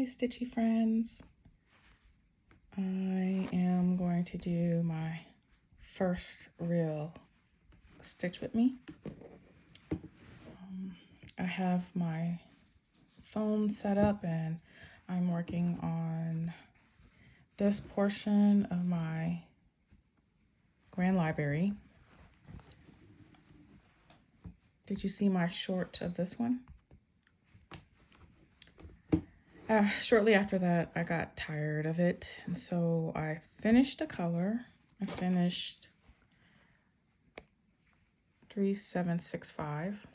stitchy friends. I am going to do my first real stitch with me. I have my phone set up and I'm working on this portion of my grand library. Did you see my short of this one? Shortly after that, I got tired of it, and so I finished the color. I finished 3765,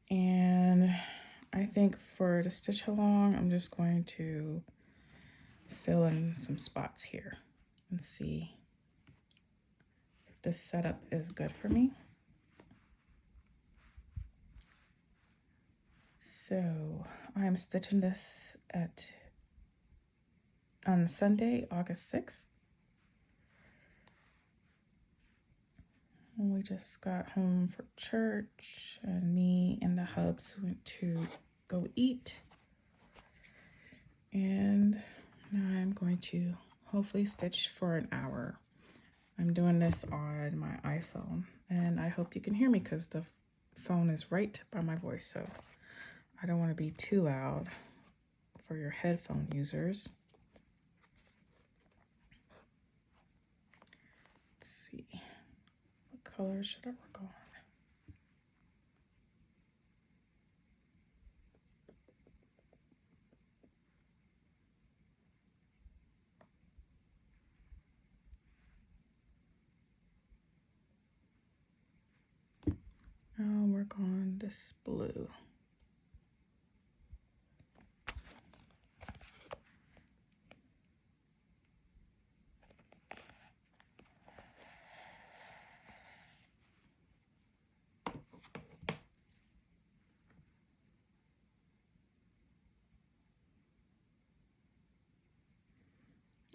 and I think for the stitch along, I'm just going to fill in some spots here and see if this setup is good for me. So I'm stitching this on Sunday, August 6th. We just got home for church and me and the hubs went to go eat. And now I'm going to hopefully stitch for an hour. I'm doing this on my iPhone and I hope you can hear me because the phone is right by my voice. So I don't want to be too loud for your headphone users. Let's see, what color should I work on? I'll work on this blue.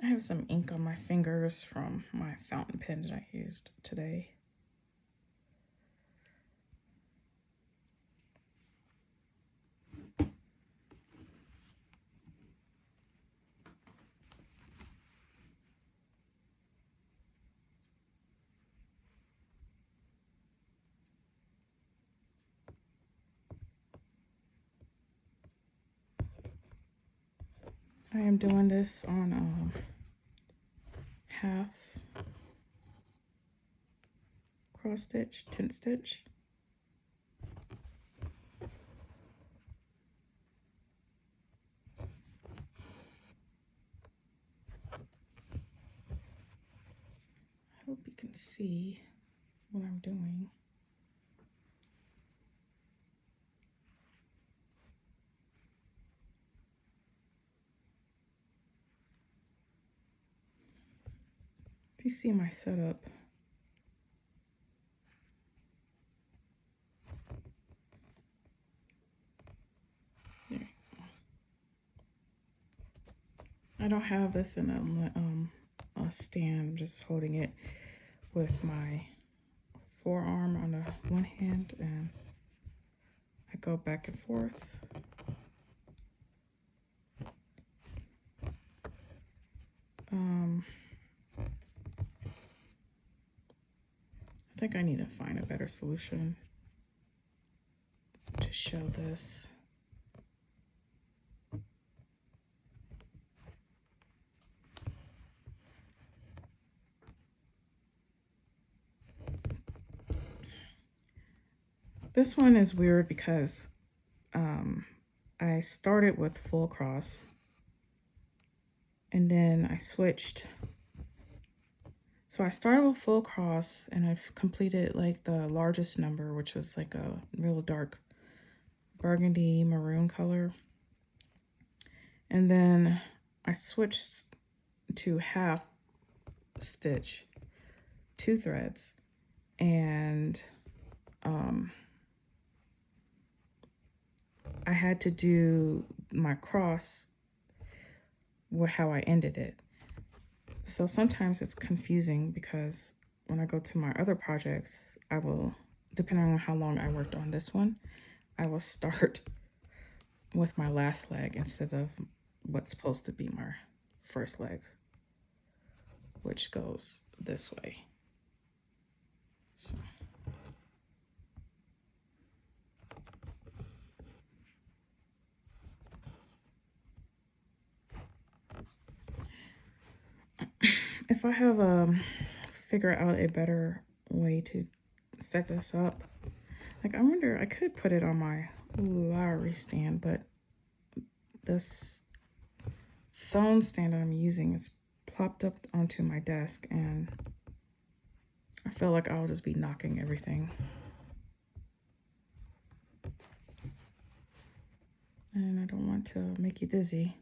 I have some ink on my fingers from my fountain pen that I used today. I am doing this on half cross stitch, tent stitch. I hope you can see what I'm doing. If you see my setup, there. I don't have this in a stand. I'm just holding it with my forearm on the one hand and I go back and forth. I think I need to find a better solution to show this. This one is weird because I started with full cross and then I switched. So I started with full cross and I've completed like the largest number, which was like a real dark burgundy maroon color. And then I switched to half stitch, 2 threads, and I had to do my cross how I ended it. So sometimes it's confusing because when I go to my other projects, I will, depending on how long I worked on this one, I will start with my last leg instead of what's supposed to be my first leg, which goes this way. So. If I have figure out a better way to set this up, like I wonder, I could put it on my Lowry stand, but this phone stand that I'm using is plopped up onto my desk, and I feel like I'll just be knocking everything. And I don't want to make you dizzy.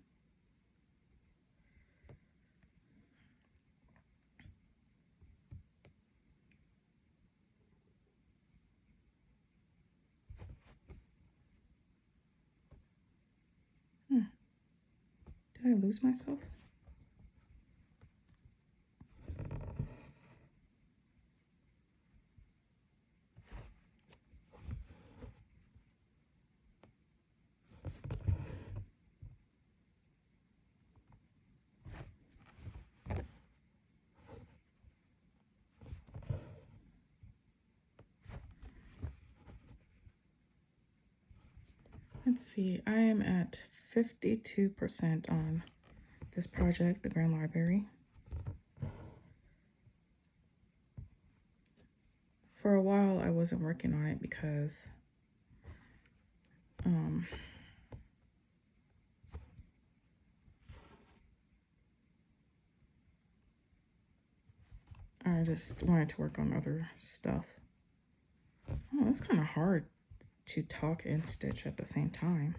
Did I lose myself? Let's see, I am at 52% on this project, the Grand Library. For a while, I wasn't working on it because I just wanted to work on other stuff. Oh, that's kind of hard to talk and stitch at the same time.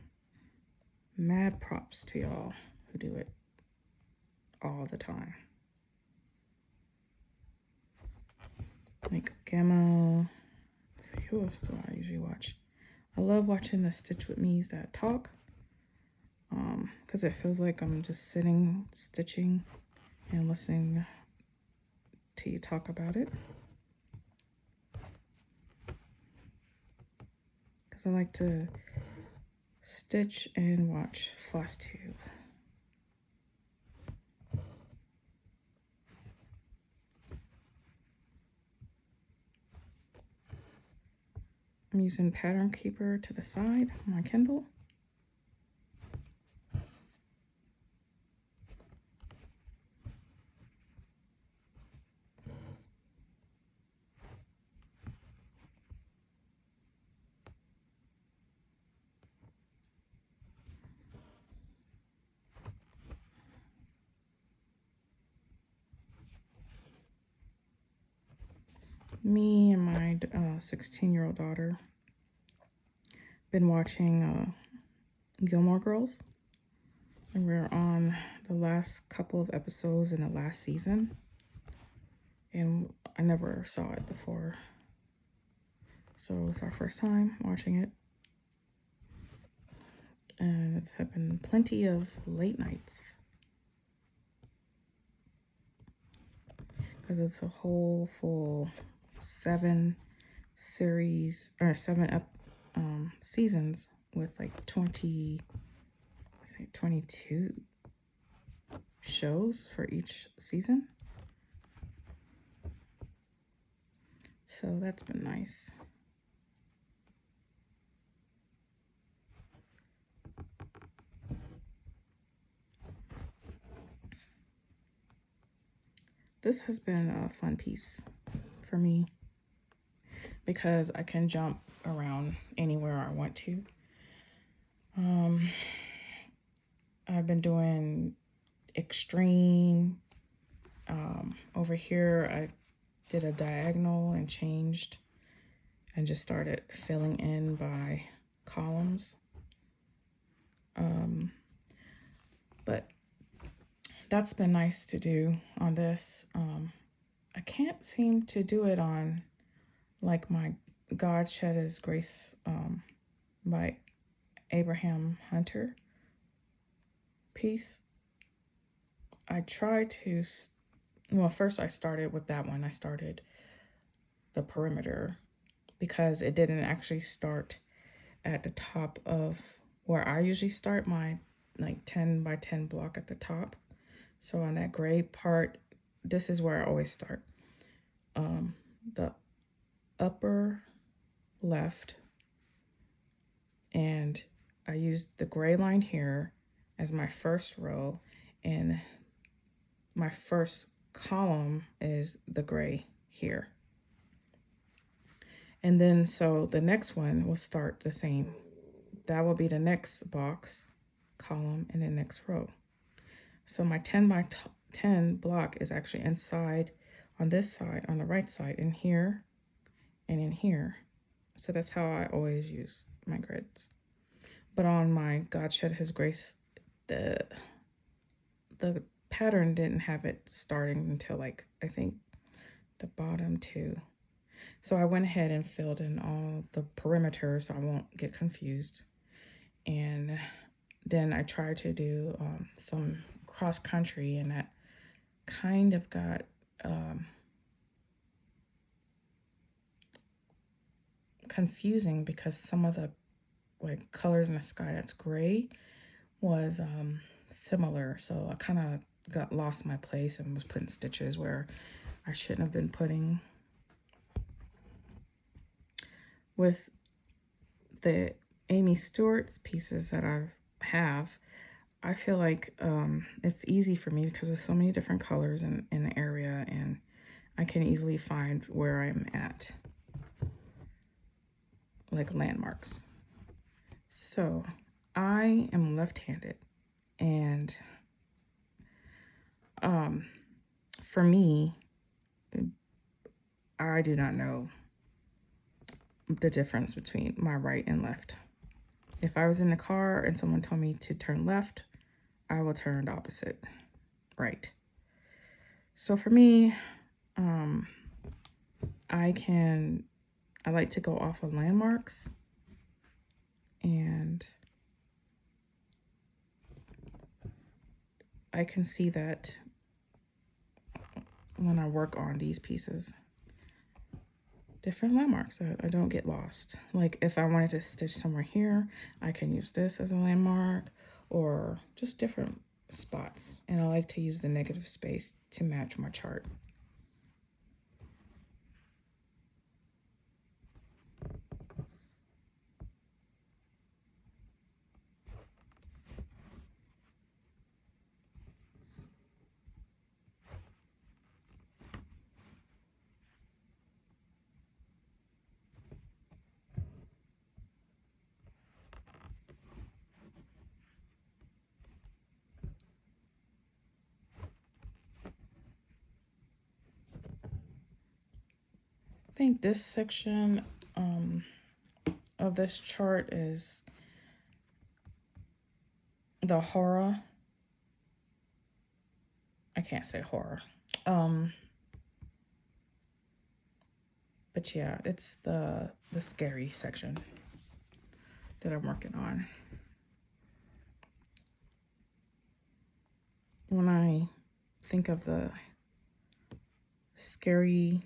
Mad props to y'all who do it all the time. Like Gamma. Let's see, who else do I usually watch? I love watching the Stitch With Me's that talk. Because it feels like I'm just sitting, stitching, and listening to you talk about it. Because I like to stitch and watch FlossTube. I'm using Pattern Keeper to the side on my Kindle. Me and my 16-year-old daughter been watching Gilmore Girls, and we're on the last couple of episodes in the last season, and I never saw it before, so it's our first time watching it, and it's been plenty of late nights because it's a whole full 7 seasons with like 22 shows for each season. So that's been nice. This has been a fun piece for me because I can jump around anywhere I want to. I've been doing extreme. Over here, I did a diagonal and changed and just started filling in by columns. But that's been nice to do on this. I can't seem to do it on like my God Shed His Grace by Abraham Hunter piece. I tried to, well, first I started with that one. I started the perimeter because it didn't actually start at the top of where I usually start my like 10 by 10 block at the top. So on that gray part, this is where I always start. The upper left, and I use the gray line here as my first row, and my first column is the gray here. And then so the next one will start the same. That will be the next box, column, and the next row. So my 10 by 10 block is actually inside on this side, on the right side, in here and in here. So that's how I always use my grids. But on my God Shed His Grace, the pattern didn't have it starting until like, I think the bottom two. So I went ahead and filled in all the perimeter so I won't get confused. And then I tried to do some cross country, and that kind of got confusing because some of the like colors in the sky that's gray was similar. So I kind of got lost my place and was putting stitches where I shouldn't have been putting. With the Amy Stewart's pieces that I have, I feel like it's easy for me because there's so many different colors in the area, and I can easily find where I'm at, like landmarks. So I am left-handed, and for me, I do not know the difference between my right and left. If I was in the car and someone told me to turn left, I will turn the opposite, right. So for me, I like to go off of landmarks, and I can see that when I work on these pieces. Different landmarks that I don't get lost. Like if I wanted to stitch somewhere here, I can use this as a landmark, or just different spots. And I like to use the negative space to match my chart. I think this section of this chart is the horror. I can't say horror. But yeah, it's the scary section that I'm working on. When I think of the scary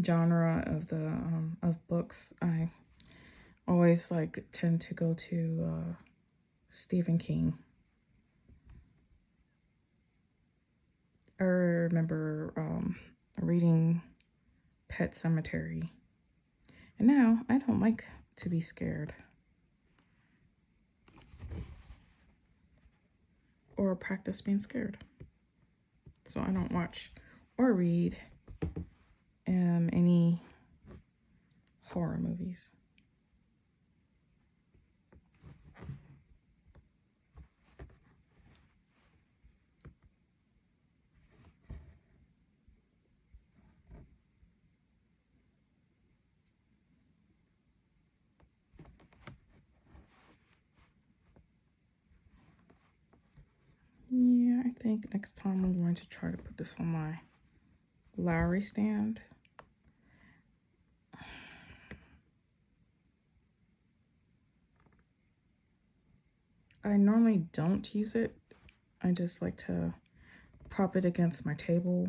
genre of the of books, I always like tend to go to Stephen King. I remember reading Pet Cemetery, and now I don't like to be scared or practice being scared, so I don't watch or read any horror movies. Yeah, I think next time I'm going to try to put this on my Lowry stand. I normally don't use it. I just like to prop it against my table.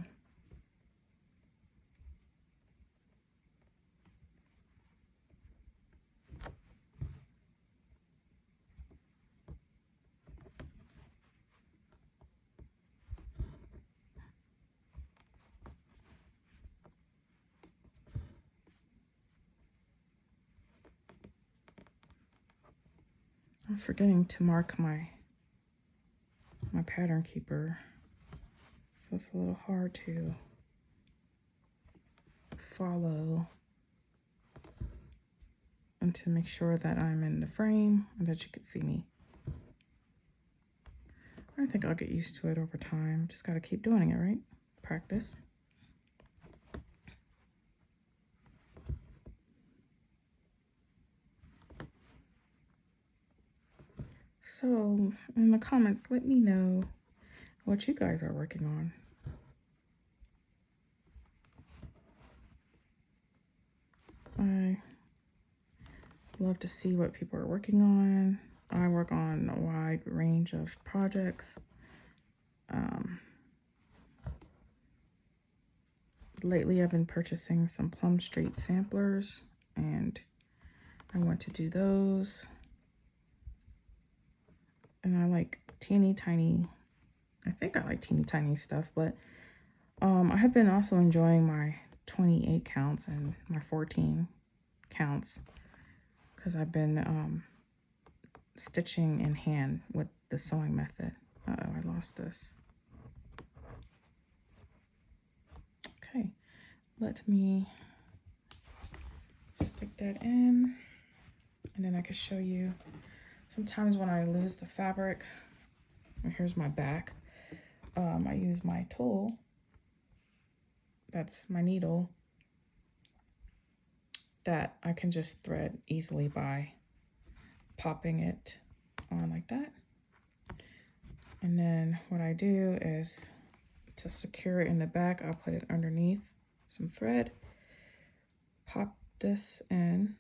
I'm forgetting to mark my pattern keeper, so it's a little hard to follow and to make sure that I'm in the frame and that you can see me. I think I'll get used to it over time. Just got to keep doing it, right? Practice. So in the comments, let me know what you guys are working on. I love to see what people are working on. I work on a wide range of projects. Lately, I've been purchasing some Plum Street samplers, and I want to do those. And I like teeny tiny, I think I like teeny tiny stuff, but I have been also enjoying my 28 counts and my 14 counts because I've been stitching in hand with the sewing method. Uh-oh, I lost this. Okay, let me stick that in, and then I can show you. Sometimes when I lose the fabric, and here's my back, I use my tool, that's my needle, that I can just thread easily by popping it on like that. And then what I do is, to secure it in the back, I'll put it underneath some thread, pop this in,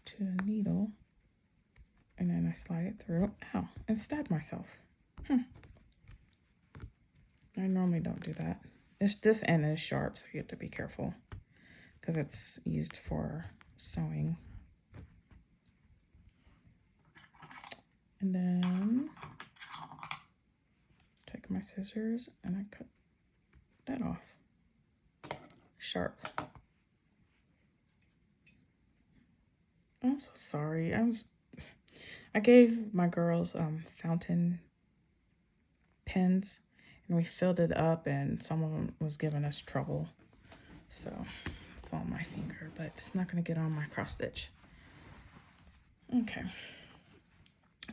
to the needle, and then I slide it through. Ow, and stabbed myself. I normally don't do that. This end is sharp, so you have to be careful because it's used for sewing. And then take my scissors and I cut that off. Sharp. I'm so sorry. I gave my girls fountain pens, and we filled it up, and some of them was giving us trouble. So it's on my finger, but it's not going to get on my cross stitch. Okay.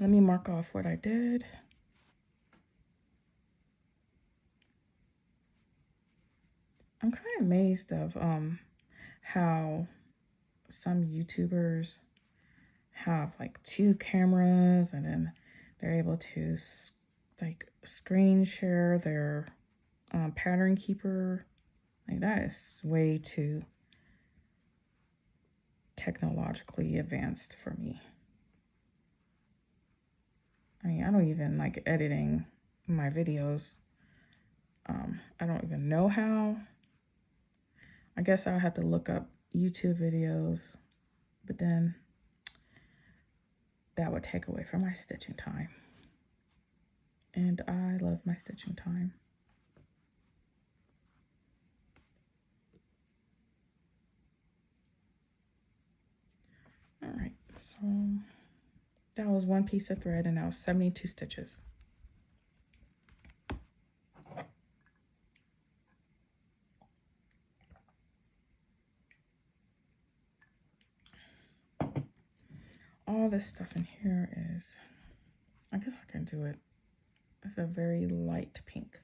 Let me mark off what I did. I'm kind of amazed of how some YouTubers have like 2 cameras, and then they're able to like screen share their pattern keeper. Like, that is way too technologically advanced for me. I mean, I don't even like editing my videos. I don't even know how. I guess I'll have to look up YouTube videos, but then that would take away from my stitching time. And I love my stitching time. All right, so that was 1 piece of thread, and that was 72 stitches. All this stuff in here is, I guess I can do it. It's a very light pink.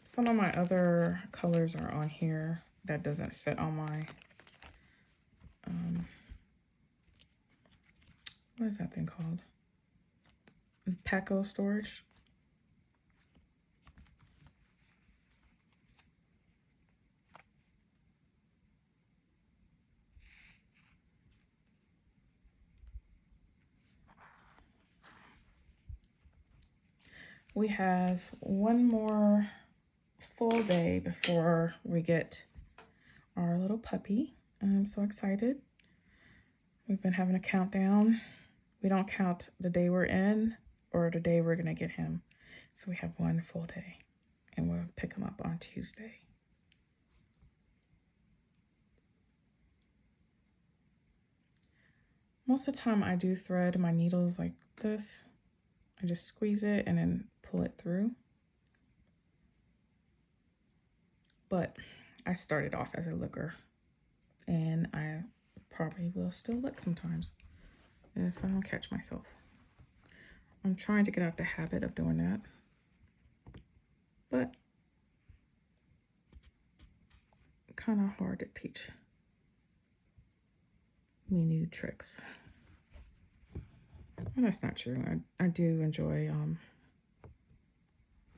Some of my other colors are on here that doesn't fit on my, what is that thing called? Paco storage. We have one more full day before we get our little puppy. I'm so excited. We've been having a countdown. We don't count the day we're in or the day we're gonna get him. So we have one full day. and we'll pick them up on Tuesday. Most of the time I do thread my needles like this. I just squeeze it and then pull it through. But I started off as a looker, and I probably will still look sometimes if I don't catch myself. I'm trying to get out the habit of doing that, but kind of hard to teach me new tricks. Well, that's not true. I do enjoy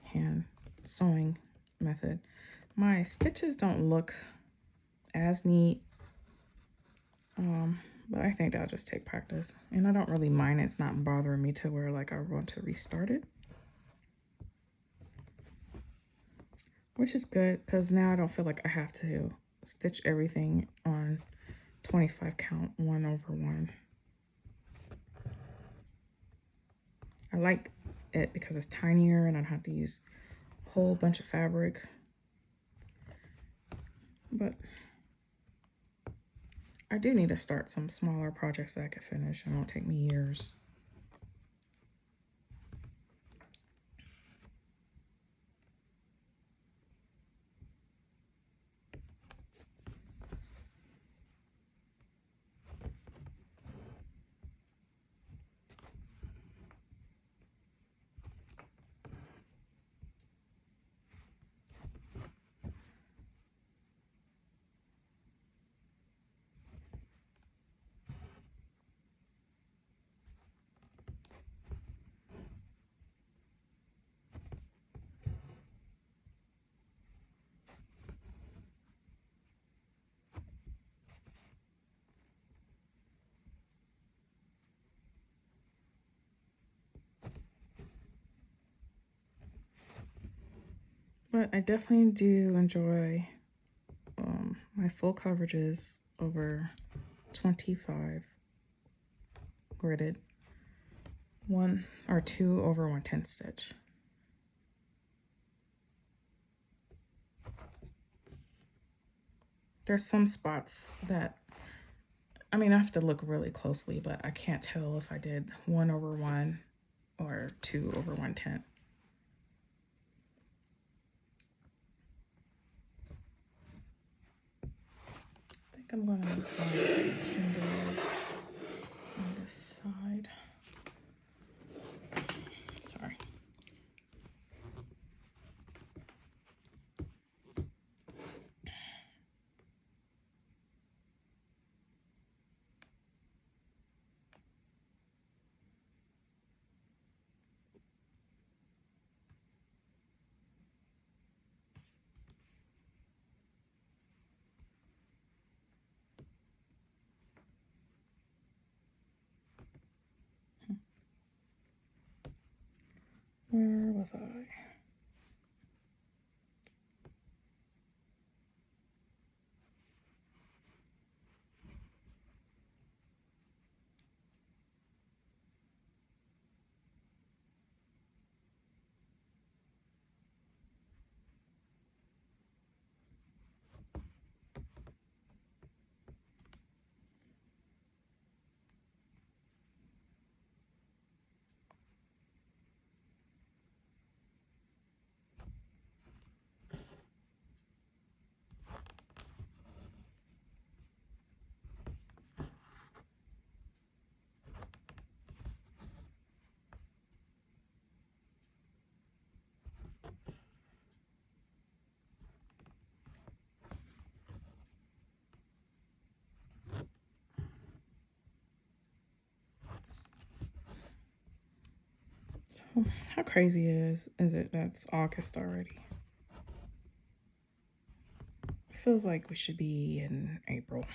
hand sewing method. My stitches don't look as neat, but I think that'll just take practice. And I don't really mind. It's not bothering me to where like I want to restart it, which is good because now I don't feel like I have to stitch everything on 25 count 1/1. I like it because it's tinier and I don't have to use a whole bunch of fabric. But I do need to start some smaller projects that I could finish and won't take me years. But I definitely do enjoy my full coverages over 25 gridded, 1 or 2 over 1/10 stitch. There's some spots that, I mean, I have to look really closely, but I can't tell if I did 1/1 or 2 over 1/10. I think I'm gonna make my Kindle on this side. Sorry. Where was I? So how crazy is it that's August already? It feels like we should be in April.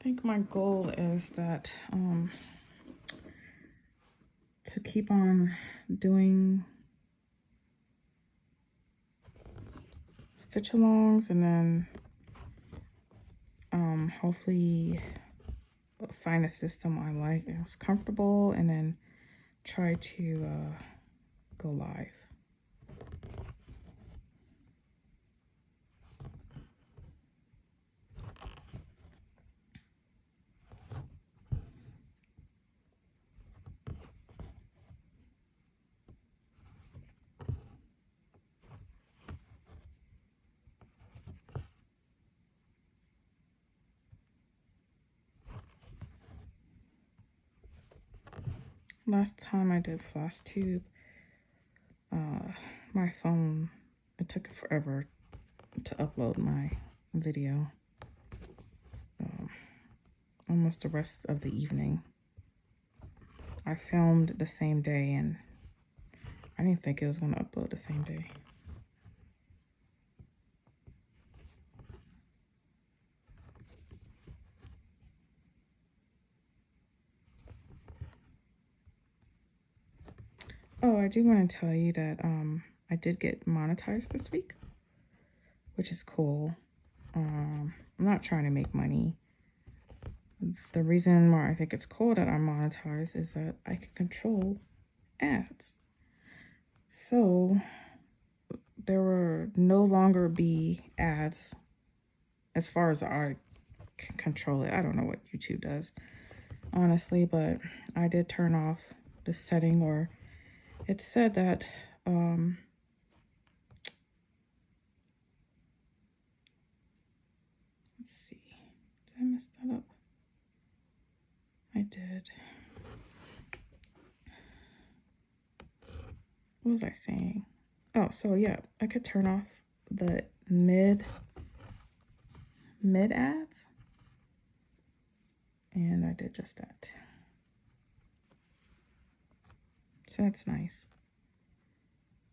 I think my goal is that to keep on doing stitch alongs, and then hopefully find a system I like and it's comfortable, and then try to go live. Last time I did floss tube, my phone, it took forever to upload my video. Almost the rest of the evening. I filmed the same day and I didn't think it was going to upload the same day. Oh, I do want to tell you that I did get monetized this week, which is cool. I'm not trying to make money. The reason why I think it's cool that I'm monetized is that I can control ads. So there will no longer be ads as far as I can control it. I don't know what YouTube does, honestly, but I did turn off the setting where it said that let's see, did I mess that up? I did. What was I saying? Oh, so yeah, I could turn off the mid ads, and I did just that. So that's nice,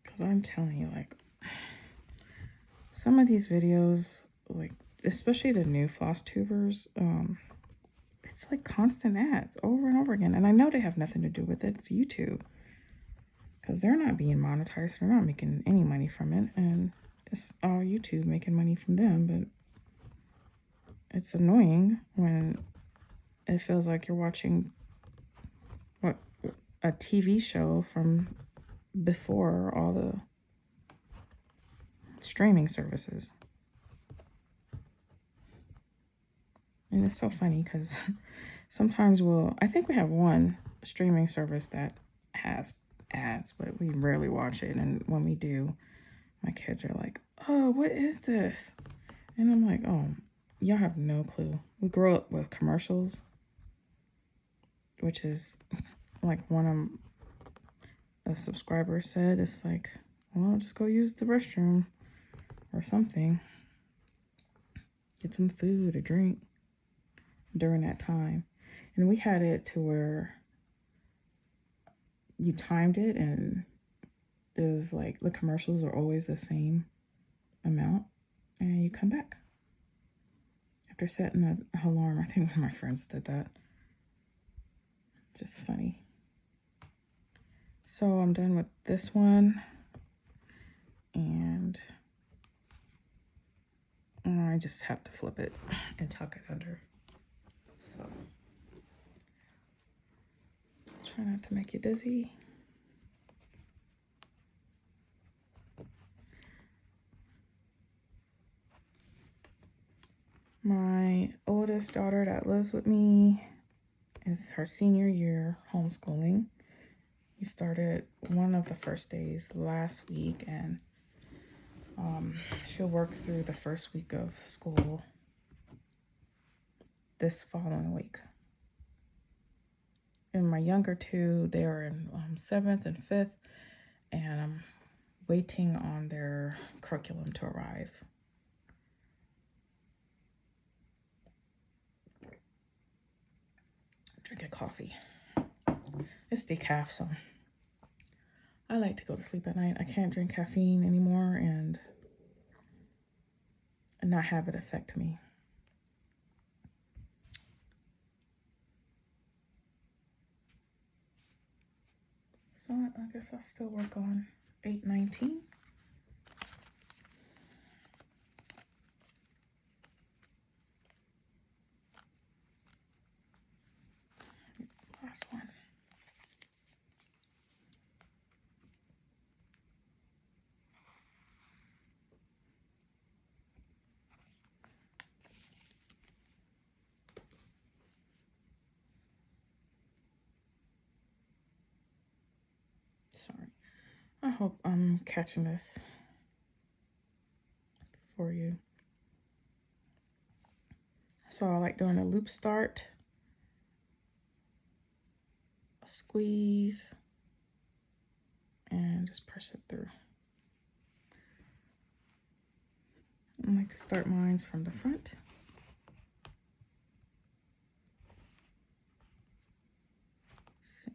because I'm telling you, like, some of these videos, like especially the new floss tubers, it's like constant ads over and over again, and I know they have nothing to do with it. It's YouTube, because they're not being monetized. They're not making any money from it, and it's all YouTube making money from them. But it's annoying when it feels like you're watching a TV show from before all the streaming services. And it's so funny because sometimes I think we have one streaming service that has ads, but we rarely watch it. And when we do, my kids are like, oh, what is this? And I'm like, oh, y'all have no clue. We grew up with commercials, which is like one of a subscriber said, it's like, well, just go use the restroom or something. Get some food or drink during that time. And we had it to where you timed it, and it was like the commercials are always the same amount, and you come back after setting an alarm. I think one of my friends did that. Just funny. So I'm done with this one, and I just have to flip it and tuck it under. So try not to make you dizzy. My oldest daughter that lives with me is her senior year homeschooling. We started one of the first days last week, and she'll work through the first week of school this following week. And my younger two, they are in 7th and 5th, and I'm waiting on their curriculum to arrive. Drinking coffee. It's decaf, so I like to go to sleep at night. I can't drink caffeine anymore and not have it affect me. So I guess I'll still work on 819. Last one. Sorry. I hope I'm catching this for you. So I like doing a loop start, a squeeze, and just press it through. I like to start mine from the front. Let's see.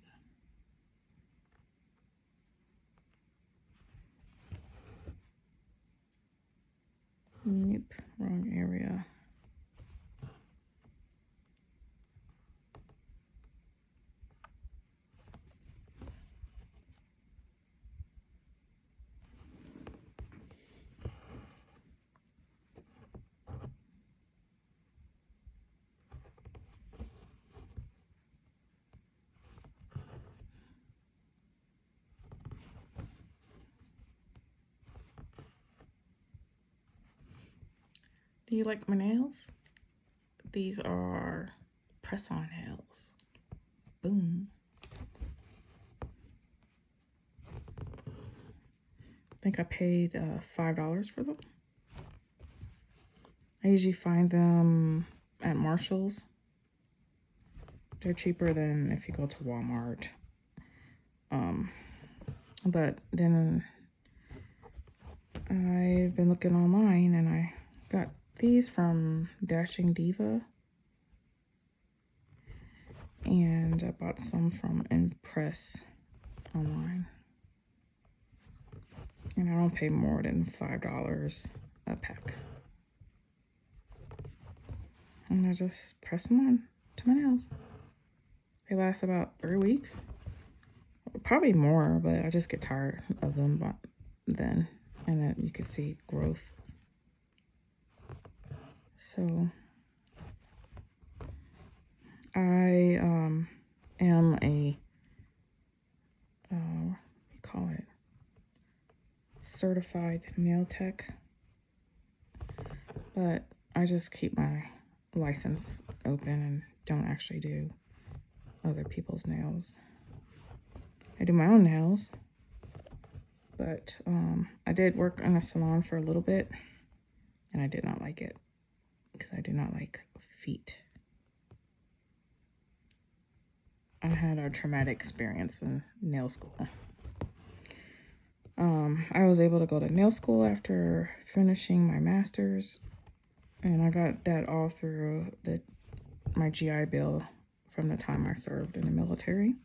Nope, wrong area. Do you like my nails? These are press-on nails. Boom. I think I paid $5 for them. I usually find them at Marshall's. They're cheaper than if you go to Walmart. But then I've been looking online and I got these from Dashing Diva. And I bought some from Impress online. And I don't pay more than $5 a pack. And I just press them on to my nails. They last about 3 weeks. Probably more, but I just get tired of them then. And then you can see growth. So I am a what do you call it? Certified nail tech. But I just keep my license open and don't actually do other people's nails. I do my own nails, but I did work in a salon for a little bit and I did not like it because I do not like feet. I had a traumatic experience in nail school. I was able to go to nail school after finishing my master's, and I got that all through my GI Bill from the time I served in the military.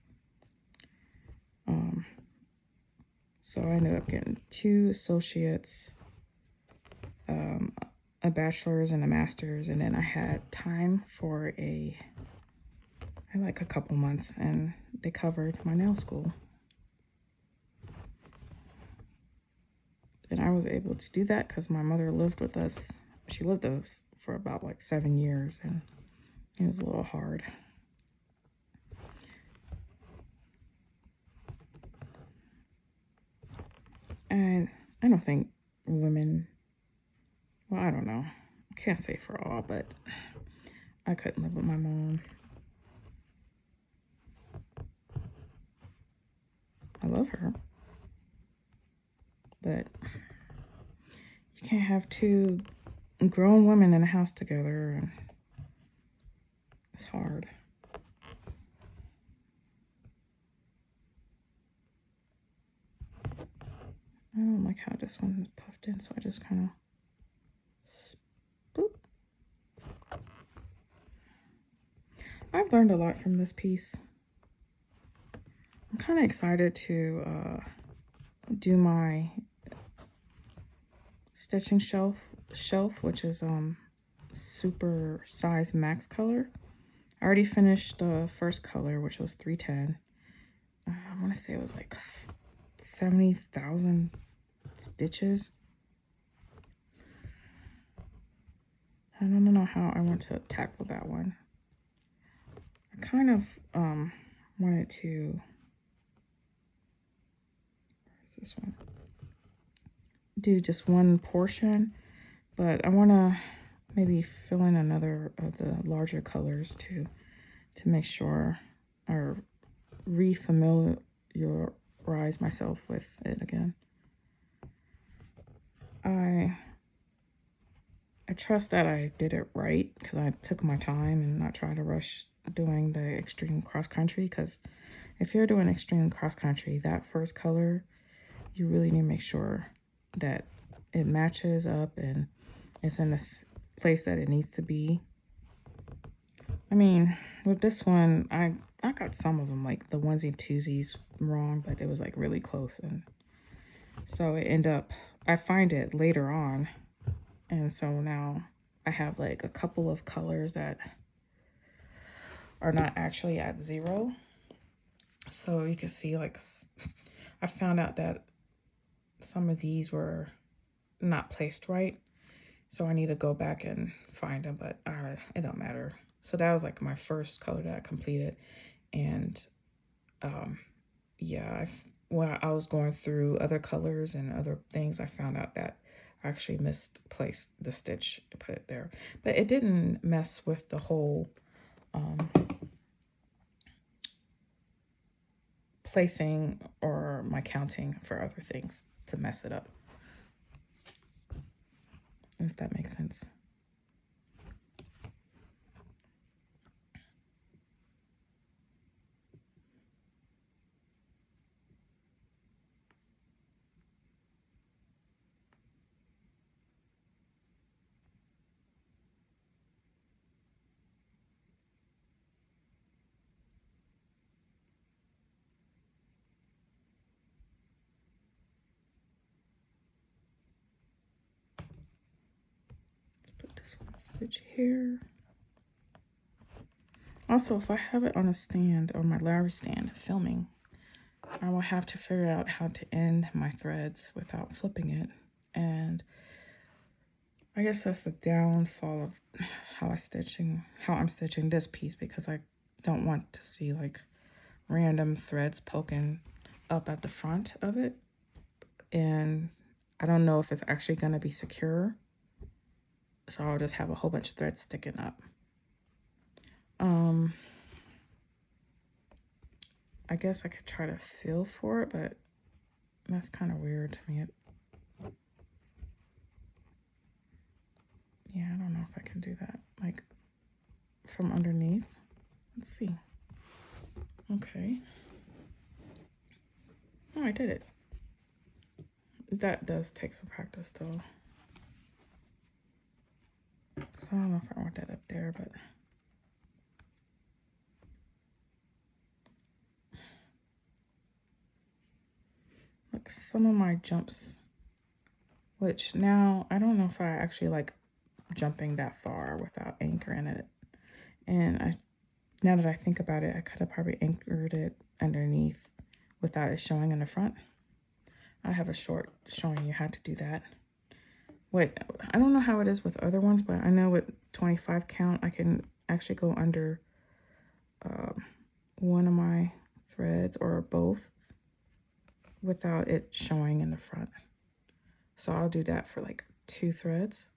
So I ended up getting 2 associates, a bachelor's and a master's, and then I had time for like a couple months, and they covered my nail school. And I was able to do that because my mother lived with us. She lived with us for about like 7 years, and it was a little hard. And I don't think women, well, I don't know. I can't say for all, but I couldn't live with my mom. I love her. But you can't have 2 grown women in a house together. And it's hard. I don't like how this one is puffed in, so I just kind of boop. I've learned a lot from this piece. I'm kind of excited to do my stitching shelf, which is super size max color. I already finished the first color, which was 310. I want to say it was like 70,000 stitches. I don't know how I want to tackle that one. I kind of wanted to, where's this one? Do just one portion, but I want to maybe fill in another of the larger colors too, to make sure or refamiliarize myself with it again. I trust that I did it right because I took my time and not try to rush doing the extreme cross country, because if you're doing extreme cross country, that first color, you really need to make sure that it matches up and it's in this place that it needs to be. I mean, with this one, I got some of them, like the onesie twosies, wrong, but it was like really close, and so I find it later on, and so now I have like a couple of colors that are not actually at 0. So you can see, like, I found out that some of these were not placed right, so I need to go back and find them, but it don't matter. So that was like my first color that I completed, and yeah, when I was going through other colors and other things, I found out that I actually misplaced the stitch, put it there, but it didn't mess with the whole placing or my counting for other things to mess it up, if that makes sense. Put this one stitch here. Also, if I have it on a stand or my Larry stand filming, I will have to figure out how to end my threads without flipping it. And I guess that's the downfall of how I'm stitching this piece, because I don't want to see like random threads poking up at the front of it. And I don't know if it's actually going to be secure. So I'll just have a whole bunch of threads sticking up. I guess I could try to feel for it, but that's kind of weird to me. Yeah, I don't know if I can do that, like from underneath. Let's see. Okay. Oh, I did it. That does take some practice though. So I don't know if I want that up there, but like some of my jumps, which now I don't know if I actually like jumping that far without anchoring it. And now that I think about it, I could have probably anchored it underneath without it showing in the front. I have a short showing you how to do that. Wait, I don't know how it is with other ones, but I know with 25 count, I can actually go under one of my threads or both without it showing in the front. So I'll do that for like 2 threads,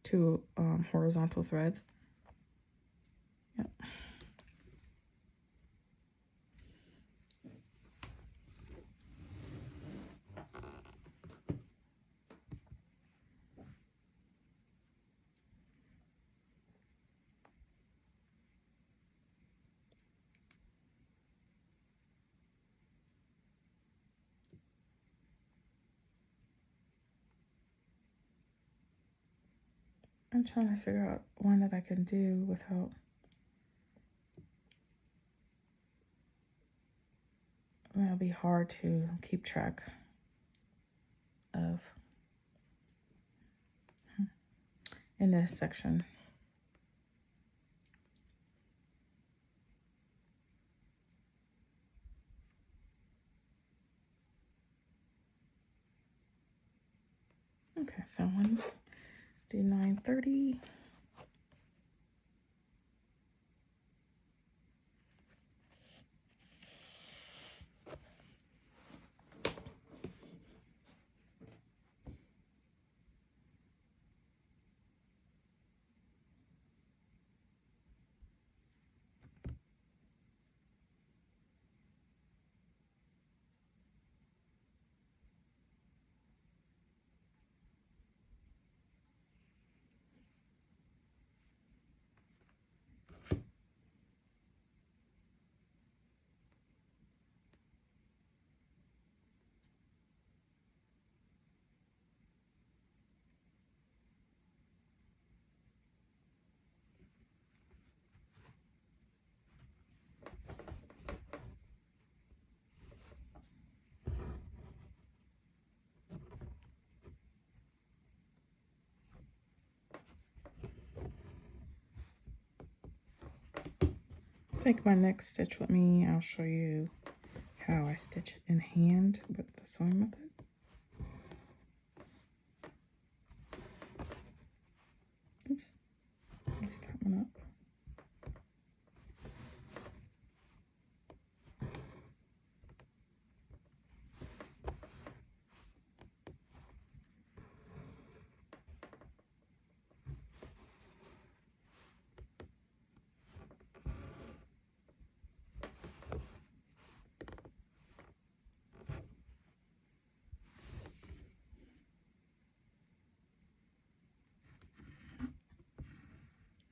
2 horizontal threads. Yep. I'm trying to figure out one that I can do without. That'll be hard to keep track of in this section. Okay, found one. Do 930. Take my next stitch with me. I'll show you how I stitch in hand with the sewing method. Oops, let's tie one up.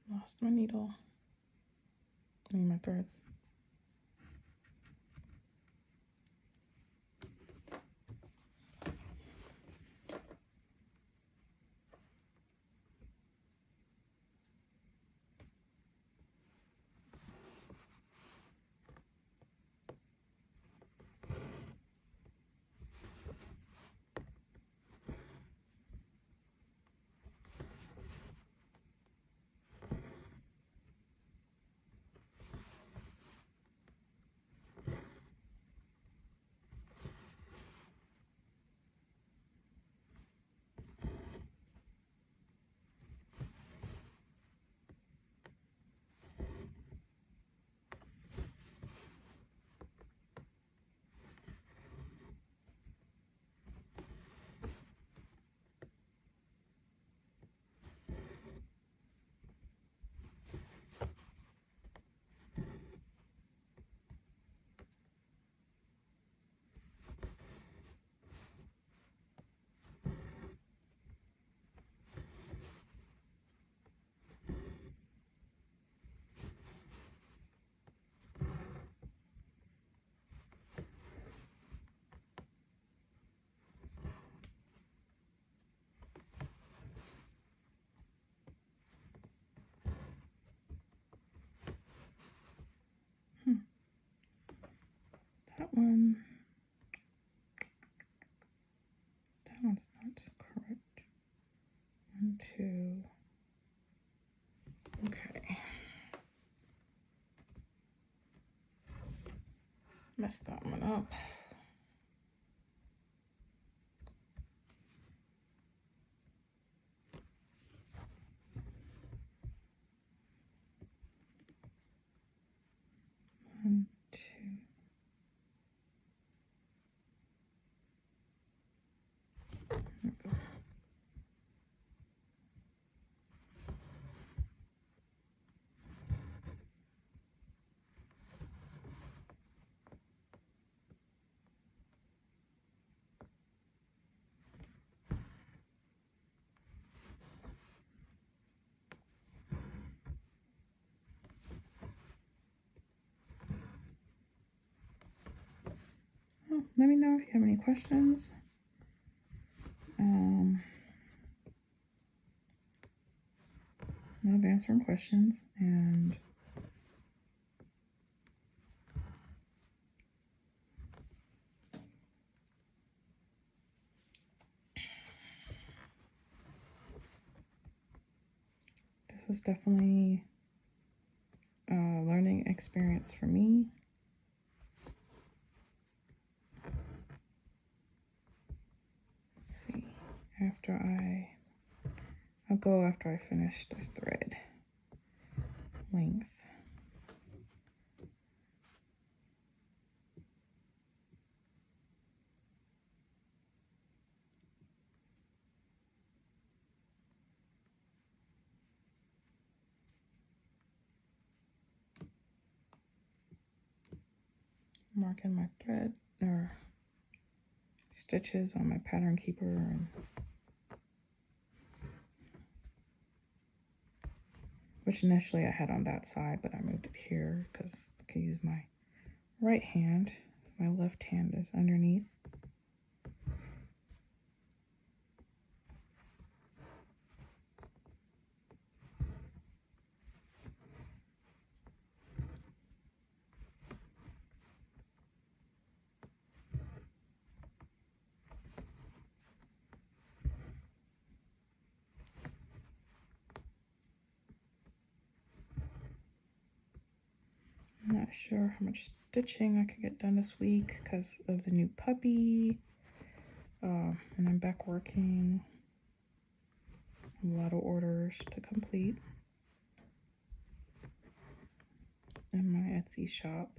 Lost my needle. I mean my thread. That one. That one's not correct. 1, 2. Okay. Messed that one up. One, two. There we go. Oh, let me know if you have any questions. Love answering questions, and this was definitely a learning experience for me. Let's see. I'll go after I finish this thread length. Marking my thread or stitches on my pattern keeper, and which initially I had on that side, but I moved it here because I can use my right hand. My left hand is underneath. I'm not sure how much stitching I could get done this week because of the new puppy. And I'm back working. A lot of orders to complete in my Etsy shop.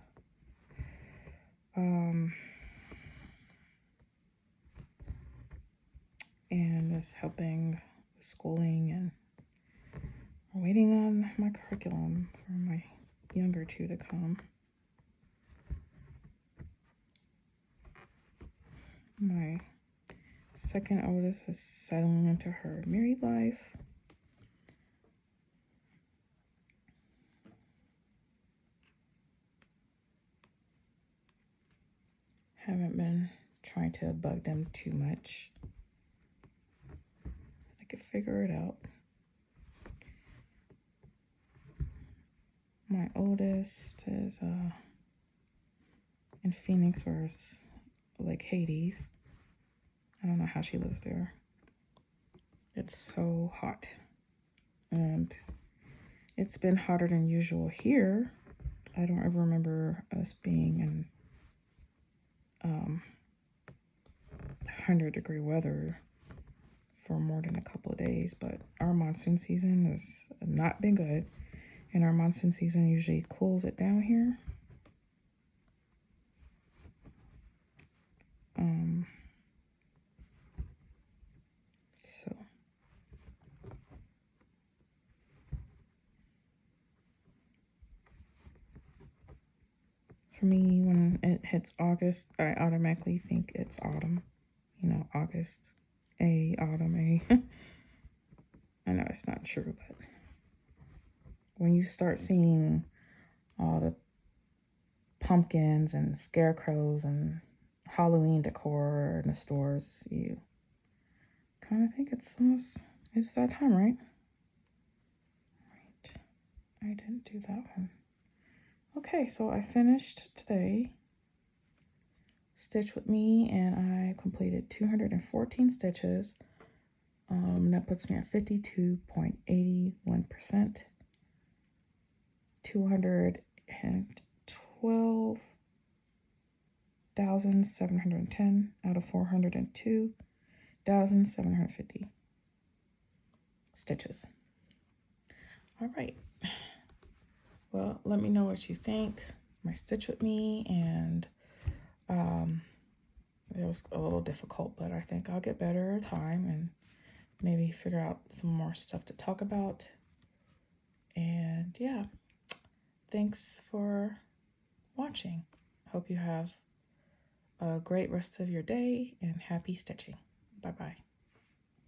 And just helping with schooling, and waiting on my curriculum for my younger two to come. My second oldest is settling into her married life. Haven't been trying to bug them too much. I could figure it out. My oldest is in Phoenix, where it's like Hades. I don't know how she lives there. It's so hot. And it's been hotter than usual here. I don't ever remember us being in 100-degree weather for more than a couple of days, but our monsoon season has not been good, and our monsoon season usually cools it down here. So for me, when it hits August, I automatically think it's autumn. You know, August, autumn. I know it's not true, but when you start seeing all the pumpkins and scarecrows and Halloween decor in the stores, you kind of think it's that time, right? Right. I didn't do that one. Okay, so I finished today. Stitch with me, and I completed 214 stitches. That puts me at 52.81%. 212,710 out of 402,750 stitches. All right. Well, let me know what you think. My stitch with me, and it was a little difficult, but I think I'll get better at time and maybe figure out some more stuff to talk about. And yeah, thanks for watching. Hope you have a great rest of your day, and happy stitching. Bye-bye.